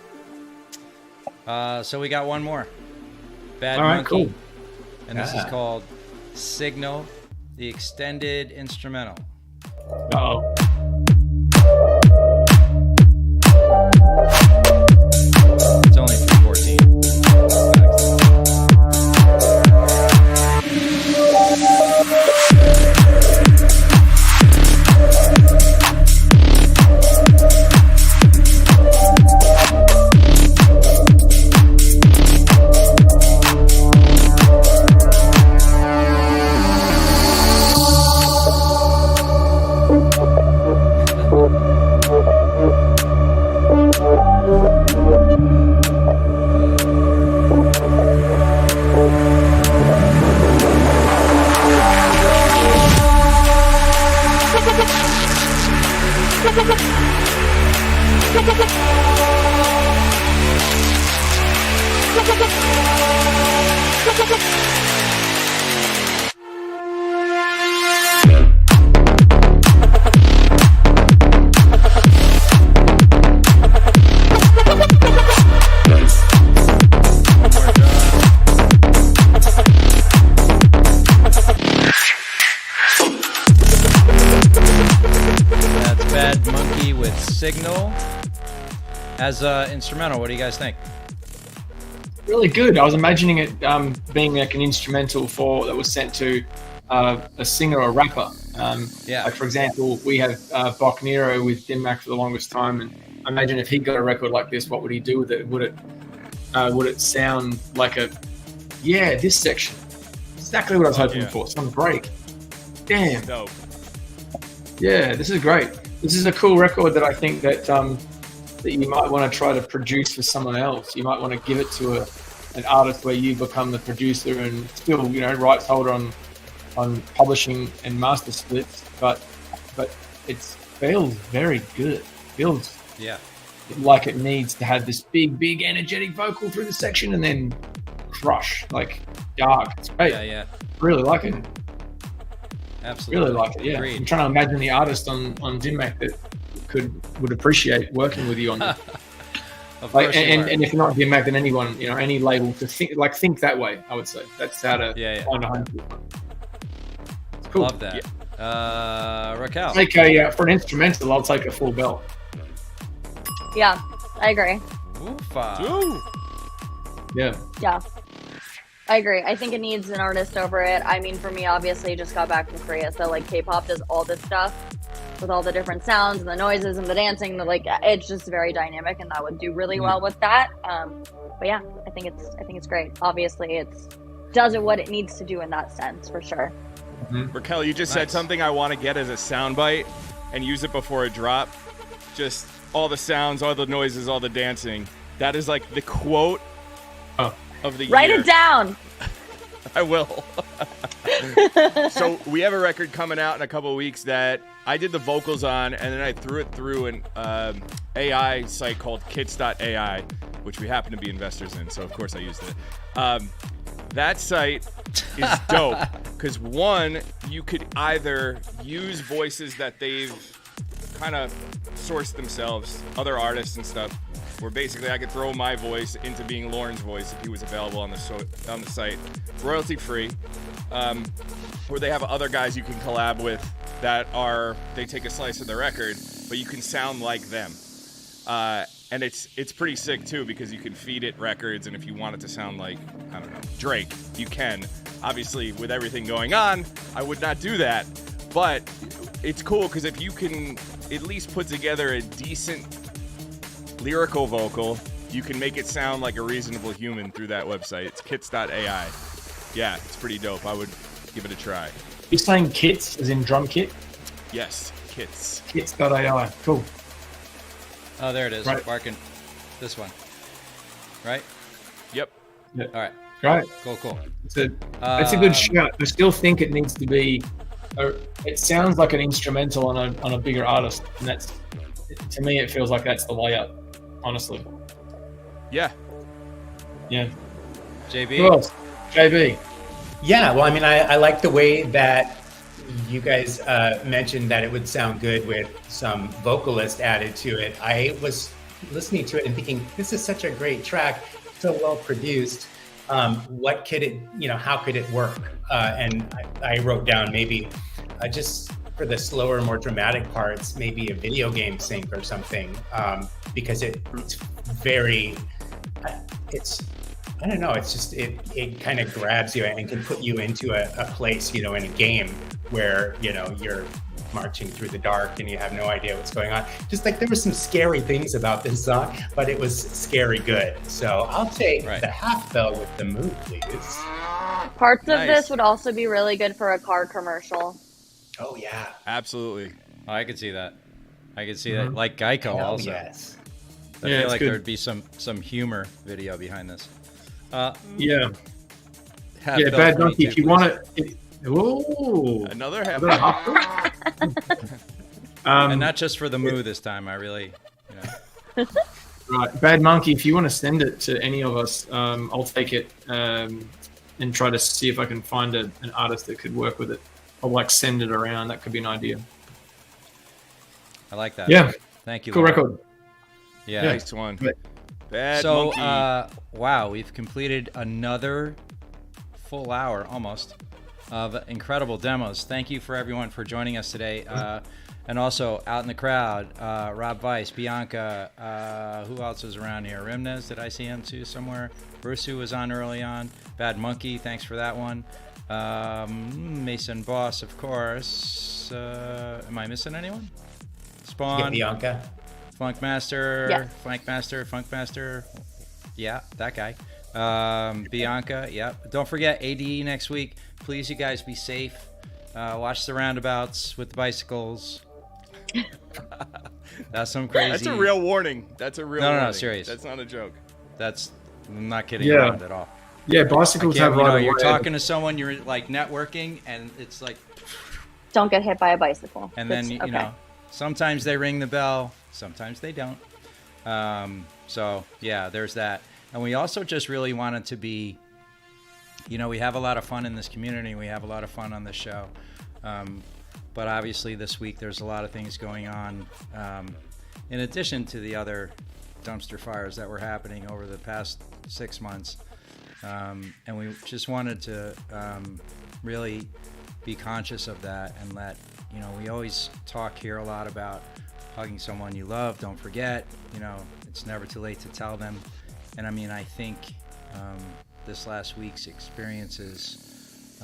So we got one more. Bad all right, Monkey. cool. And this is called Signal, the extended instrumental. Uh-oh. It's only 3:14. Signal as instrumental. What do you guys think? Really good. I was imagining it being like an instrumental that was sent to a singer or rapper. Like for example, we have Bach Nero with Dim Mak for the longest time, and I imagine if he got a record like this, what would he do with it? Would it sound like this section? Exactly what I was hoping for. Some break. Damn. Dope. Yeah, this is great. This is a cool record that I think that you might want to try to produce for someone else. You might want to give it to an artist where you become the producer and still, rights holder on publishing and master splits. But it feels very good. Feels like it needs to have this big energetic vocal through the section and then crush, like dark. It's great. Yeah. Really like it. Absolutely. Really like it, yeah. Agreed. I'm trying to imagine the artist on Dim Mak that would appreciate working with you on this. And if not Dim Mak, then anyone, any label to think that way, I would say. That's how to find a home. It's cool. Love that. Yeah. Raquel. For an instrumental, I'll take a full belt. Yeah, I agree. Oofa. Ooh. Yeah. Yeah, I agree. I think it needs an artist over it. I mean, for me, obviously, I just got back from Korea, so like K-pop does all this stuff with all the different sounds and the noises and the dancing. It's just very dynamic, and that would do really well with that. But yeah, I think it's great. Obviously, it's does it what it needs to do in that sense for sure. Raquel, you just said something I want to get as a soundbite and use it before a drop. Just all the sounds, all the noises, all the dancing. That is like the quote of the year. Write it down. I will. So we have a record coming out in a couple of weeks that I did the vocals on, and then I threw it through an AI site called kits.ai, which we happen to be investors in, so of course I used it. That site is dope because, one, you could either use voices that they've kind of sourced themselves, other artists and stuff, where basically I could throw my voice into being Lauren's voice if he was available on the site, royalty free. Or they have other guys you can collab with that they take a slice of the record, but you can sound like them. And it's pretty sick too because you can feed it records, and if you want it to sound like, I don't know, Drake, you can. Obviously, with everything going on, I would not do that, but it's cool because if you can at least put together a decent lyrical vocal, you can make it sound like a reasonable human through that website. It's kits.ai. Yeah, it's pretty dope. I would give it a try. You're saying kits, as in drum kit? Yes, kits. Kits.ai. Cool. Oh, there it is. Right. Barking. This one. Right? Yep. Yeah. All right. Great. Cool. It's a good shout. I still think it needs to be. It sounds like an instrumental on a bigger artist, and that's, to me, it feels like that's the way up. Honestly. Yeah. Yeah. JB? Who else? JB. Yeah, well, I mean, I like the way that you guys mentioned that it would sound good with some vocalist added to it. I was listening to it and thinking, this is such a great track, so well produced. What could it, how could it work? And I wrote down maybe just for the slower, more dramatic parts, maybe a video game sync or something, because it's very, I don't know, it's just, it kind of grabs you and can put you into a place, in a game where, you're marching through the dark and you have no idea what's going on. Just like there were some scary things about this song, but it was scary good. So I'll take the half bell with the mood, please. Parts of this would also be really good for a car commercial. Oh, yeah. Absolutely. Oh, I could see that. That. Like Geico also. Yes. I feel like there'd be some humor video behind this. Yeah. Bill Bad 22, Monkey, if you please. want it. Ooh. Another half. And not just for the moo this time. I really, Right, Bad Monkey, if you want to send it to any of us, I'll take it and try to see if I can find an artist that could work with it. I'll send it around. That could be an idea. I like that. Yeah. Thank you. Cool Lauren. record. Yeah. Nice one. Bad So, Monkey. wow, we've completed another full hour almost of incredible demos. Thank you for everyone for joining us today. And also out in the crowd, Rob Weiss, Bianca, who else was around here? Rimnes, did I see him too somewhere? Brusu was on early on. Bad Monkey, thanks for that one. Mason Boss, of course. Am I missing anyone? Spawn. Bianca. Funkmaster. Yeah. Funkmaster. Yeah, that guy. Bianca, yep. Don't forget ADE next week. Please, you guys, be safe. Watch the roundabouts with the bicycles. That's some crazy. That's a real warning. No, serious. That's not a joke. I'm not kidding around at all. Yeah, bicycles have You're talking to someone, you're like networking, and it's like, Don't get hit by a bicycle. and then Okay. sometimes they ring the bell, sometimes they don't. So yeah, there's that. And we also just really wanted to be, we have a lot of fun in this community. We have a lot of fun on this show. But obviously this week there's a lot of things going on. In addition to the other dumpster fires that were happening over the past 6 months. And we just wanted to really be conscious of that and let, we always talk here a lot about hugging someone you love, don't forget, it's never too late to tell them. And I mean, I think this last week's experiences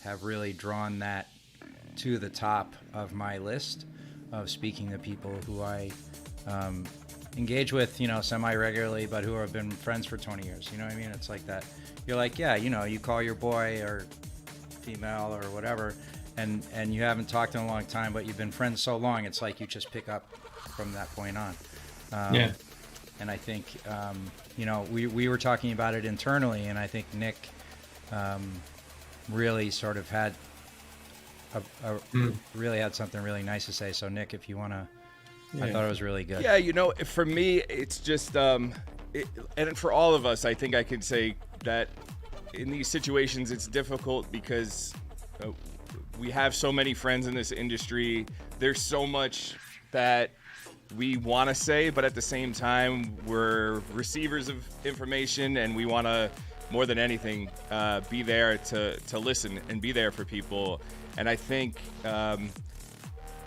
have really drawn that to the top of my list of speaking to people who I engage with, semi-regularly, but who have been friends for 20 years. You know what I mean? It's like that. You're like, yeah, you call your boy or female or whatever, and you haven't talked in a long time, but you've been friends so long, it's like you just pick up from that point on. Yeah. And I think, we were talking about it internally, and I think Nick really sort of had really had something really nice to say. So Nick, if you want to, I thought it was really good. Yeah, for me, it's just, and for all of us, I think I could say that in these situations, it's difficult because we have so many friends in this industry. There's so much that we want to say, but at the same time, we're receivers of information, and we want to, more than anything, be there to listen and be there for people. And I think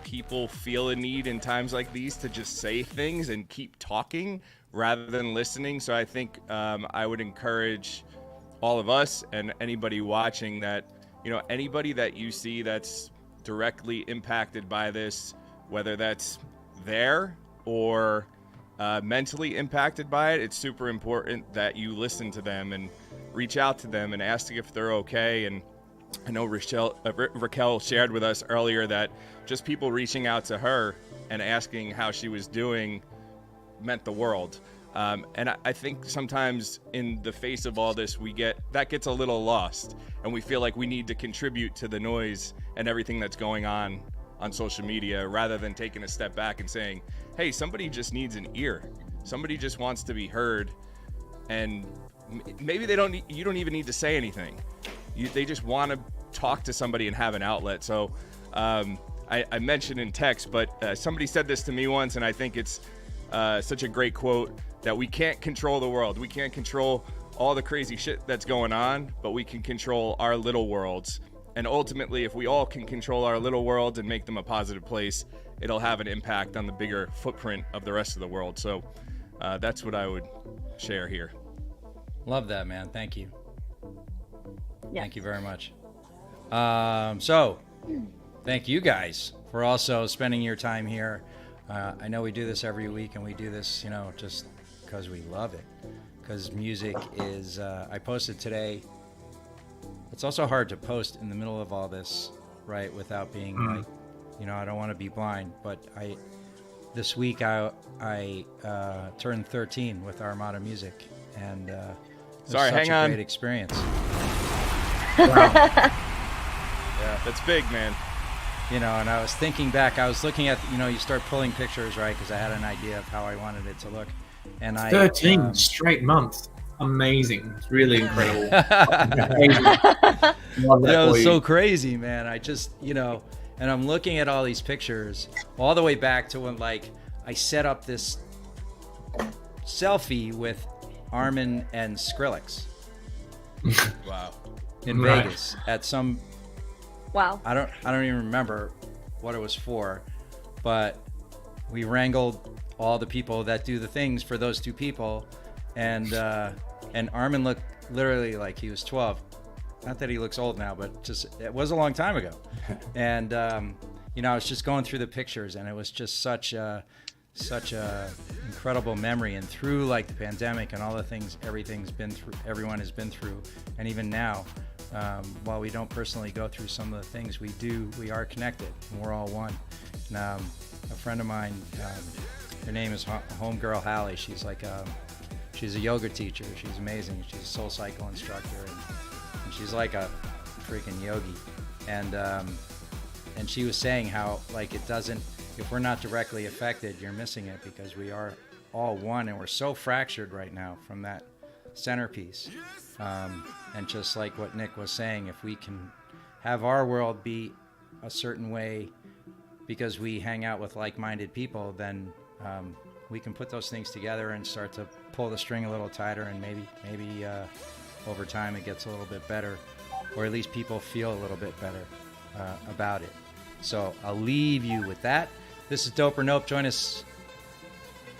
people feel a need in times like these to just say things and keep talking rather than listening. So I think I would encourage all of us and anybody watching that, anybody that you see that's directly impacted by this, whether that's there or mentally impacted by it, it's super important that you listen to them and reach out to them and ask if they're okay. And I know Raquel shared with us earlier that just people reaching out to her and asking how she was doing meant the world. And I think sometimes in the face of all this, that gets a little lost, and we feel like we need to contribute to the noise and everything that's going on social media, rather than taking a step back and saying, hey, somebody just needs an ear. Somebody just wants to be heard. And maybe you don't even need to say anything. They just want to talk to somebody and have an outlet. So I mentioned in text, but somebody said this to me once, and I think it's such a great quote, that we can't control the world. We can't control all the crazy shit that's going on, but we can control our little worlds. And ultimately, if we all can control our little worlds and make them a positive place, it'll have an impact on the bigger footprint of the rest of the world. So that's what I would share here. Love that, man. Thank you. Yeah. Thank you very much. So thank you guys for also spending your time here. I know we do this every week, and we do this, just because we love it. Because music is, I posted today. It's also hard to post in the middle of all this, right? Without being like, I don't want to be blind. But this week I turned 13 with Armada Music, and it was such a great experience. Wow. Yeah, that's big, man. And I was thinking back, I was looking at, you start pulling pictures, right? Because I had an idea of how I wanted it to look. And 13 straight months. Amazing. It's really incredible. That was so crazy, man. I just, and I'm looking at all these pictures all the way back to when, I set up this selfie with Armin and Skrillex. Wow. In Vegas at some... Wow. I don't even remember what it was for, but we wrangled all the people that do the things for those two people, and Armin looked literally like he was 12. Not that he looks old now, but just it was a long time ago. And I was just going through the pictures, and it was just such a incredible memory. And through the pandemic and all the things everyone has been through, and even now. While we don't personally go through some of the things we are connected, and we're all one. And, a friend of mine, her name is Homegirl Hallie. She's she's a yoga teacher. She's amazing. She's a soul cycle instructor, and she's like a freaking yogi. And she was saying how it doesn't, if we're not directly affected, you're missing it, because we are all one, and we're so fractured right now from that centerpiece. And just like what Nick was saying, if we can have our world be a certain way because we hang out with like-minded people, then we can put those things together and start to pull the string a little tighter, and maybe over time it gets a little bit better, or at least people feel a little bit better about it. So I'll leave you with that. This is Dope or Nope. Join us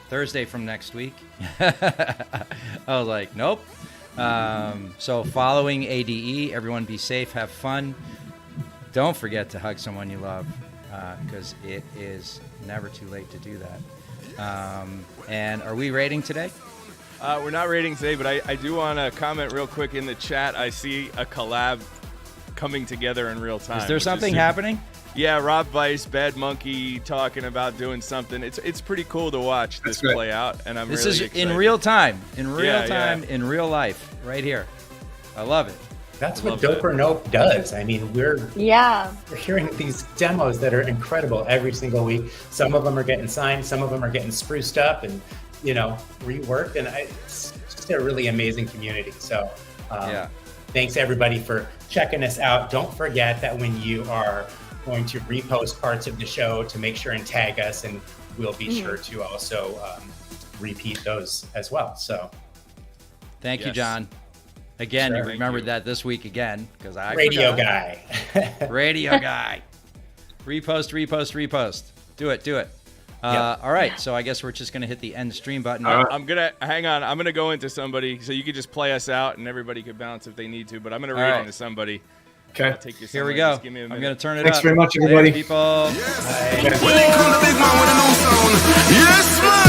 Thursday from next week. I was like, nope. So following ADE, everyone be safe, have fun. Don't forget to hug someone you love, because it is never too late to do that. And are we rating today? We're not rating today, but I do want to comment real quick in the chat. I see a collab coming together in real time. Is there something happening? Yeah, Rob Vice, Bad Monkey talking about doing something. It's pretty cool to watch this play out, and I'm this really is excited. in real time, in real life, right here. I love it. That's what Dope or Nope does. I mean, we're hearing these demos that are incredible every single week. Some of them are getting signed, some of them are getting spruced up and, reworked, and it's just a really amazing community. So thanks everybody for checking us out. Don't forget that when you are going to repost parts of the show, to make sure and tag us, and we'll be sure to also repeat those as well. So thank you, John. Again, you remembered that this week again, because I Radio forgot. guy. Radio guy. Repost. Do it. All right, so I guess we're just going to hit the end stream button. I'm going to hang on. I'm going to go into somebody, so you could just play us out, and everybody could bounce if they need to, but I'm going to read into somebody. Okay. I'll take you Here we somewhere. go. Just give me a minute. I'm going to turn it Thanks up. very much, everybody. Later, people. When they come the big man with a new sound. Yes, man.